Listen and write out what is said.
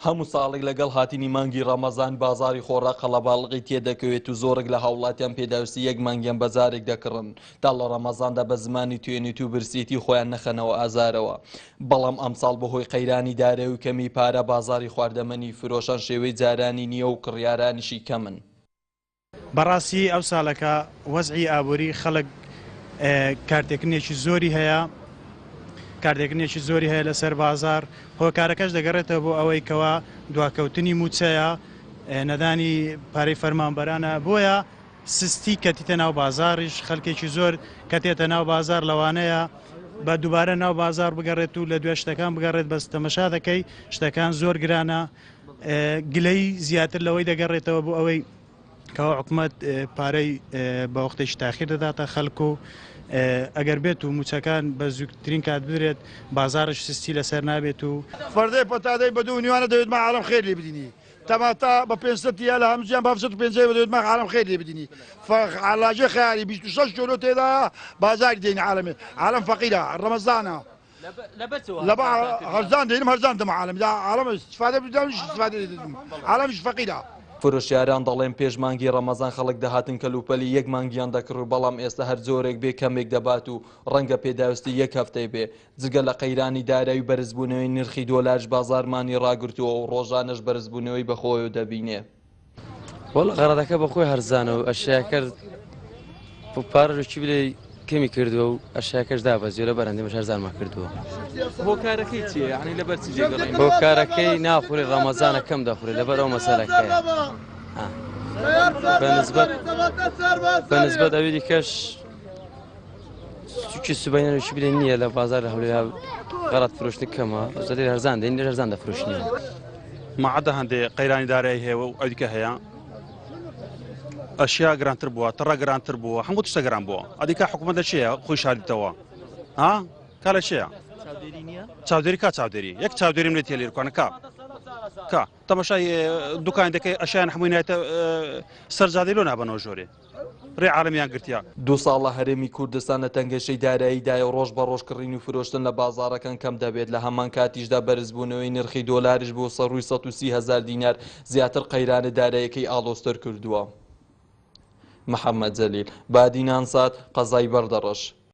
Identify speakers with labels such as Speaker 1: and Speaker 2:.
Speaker 1: هەموو ساڵێک لەگەڵ هاتنی مانگی ڕەمەزان بازاری خۆڕا قەڵەباڵغی تێدەکەوێت و زۆرێک لە هاوڵاتیان پێداویستی یەک مانگیان بەجارێک دەکڕن تا لە ڕەمەزاندا بە زمانی توێنیت و برسێتی خۆیان نەخەنەوە ئازارەوە. بەڵام ئەمساڵ بەهۆی قەیرانی دارایی و کەمی پارە بازاری خواردەمەنی فرۆشان شێوەی جارانی نییە و کڕیارانیشی کەمن.
Speaker 2: بەڕاستی ئەو ساڵەکە وەزعی ئابووری خەڵک کارتێکنێکی زۆری هەیە کاردێکنێکی زۆری هەیە لەسەر بازار هۆکارەکەش دەگەڕێتەوە بۆ ئەوەی کەوا دواکەوتنی موچەیە نەدانی پارەی فەرمانبەرانە بۆیە سستی کەتیتە ناو بازاریش خەڵکێکی زۆر کەتێتە ناو بازار لەوانەیە بە دووبارە ناو بازار بگەڕێت و لە دوێ شتەکان بگەڕێت بەس تەمەشا دەکەی شتەکان زۆر گرانە گلەی زیاتر لەوەی دەگەڕێتەوە بۆ ئەوەی کەوا حکومەت پارەی بە وەختێکی تاخیر دەداتە خەڵک و ئەگەر بێت و موچەکان بە زووترین کات بدرێت بازارش سستی لەسەر نابێت و
Speaker 3: فەردەی پەتادەی بە دوو نیوانە دەوێت مە عالم خێر لێ بدینی تەماتا بە 500 یا لە هەمزیان بە 550 دەوێت مە عالم خێر لێ بدینی علاجە خیاری 26 جۆلۆ تێدا بازاری دێنی عالم فەقیرە ڕەمەزانە لە هەرزان دێنم هەرزان دەمە عالم استفادە بدەم استفادە دەدەم عالمش فەقیرە.
Speaker 1: فرۆشیاران دەڵێن پێش مانگی ڕەمەزان خەڵک دەهاتن کەلوپەلی یەک مانگیان دەکڕ بەڵام ئێستا هەر زۆرێک بێ کەمێک دەبات و ڕەنگە پێداویستی یەک هەفتەی بێ جگە لە قەیرانی دارایی بەرزبوونەوەی نرخی دۆلارش بازارمانی ڕاگرتووە و ڕۆژانەش بەرزبوونەوەی بەخۆی و دەبینێ.
Speaker 4: وەڵ غەڕەدەکە بەخۆی هەرزانەوە ئەشیاکرد پارەکی بلێ کەمی کردووە و ئەشیاکەش دابەزیۆ لە بەرەندەمەش هەرزانمان کردووە.
Speaker 1: هۆکارەکەی چیە یعنی لەبەر چ جێگەڕین؟
Speaker 4: هۆکارەکەی ناخوری ڕەمەزانە کەم دەخوری لەبەر ئەو مەسەلەکەیە بەنسبەت ئەوی کەش چووکی سوبەینەوەشی بلێ نییە لە بازار لە هەولێر غەڵەت فرۆشتن کەمە زەدەی هەرزان دێن لێ هەرزان دەفرۆشنیە.
Speaker 5: مەعەدە هەندێک قەیرانی دارایی هەیە و ئەو دیکە هەیە ئەشیا گرانتر بووە تەڕە گرانتر بووە هەموو تشتە گران بووە ئەدیکا حکومەت لە چییە خۆی شاردیتەوە کا لە چییە چاودێری کا چاودێری یەک چاودێریم لێت تێلێرکوانە کا تەماشای دوکان دەکەی ئەشیان هەمووی نایەتە سەرجادەی لۆ نابنەوە ژۆرێ ڕێ عالەمیان گرتیا.
Speaker 1: دو ساڵە هەرێمی کوردستان لە تەنگەشەی داراییدای ڕۆژ بە ڕۆژکڕین و فرۆشتن لە بازارەکان کەم دەبێت لە هەمان کاتیشدا بەرزبوونەوەی نرخی دۆلاریش بۆ 130,000 دینار زیاتر قەیرانە داراییەکەی ئاڵۆستەر کردووە. محەممەد جەلیل بادینان سات قەزای بەردەڕەش.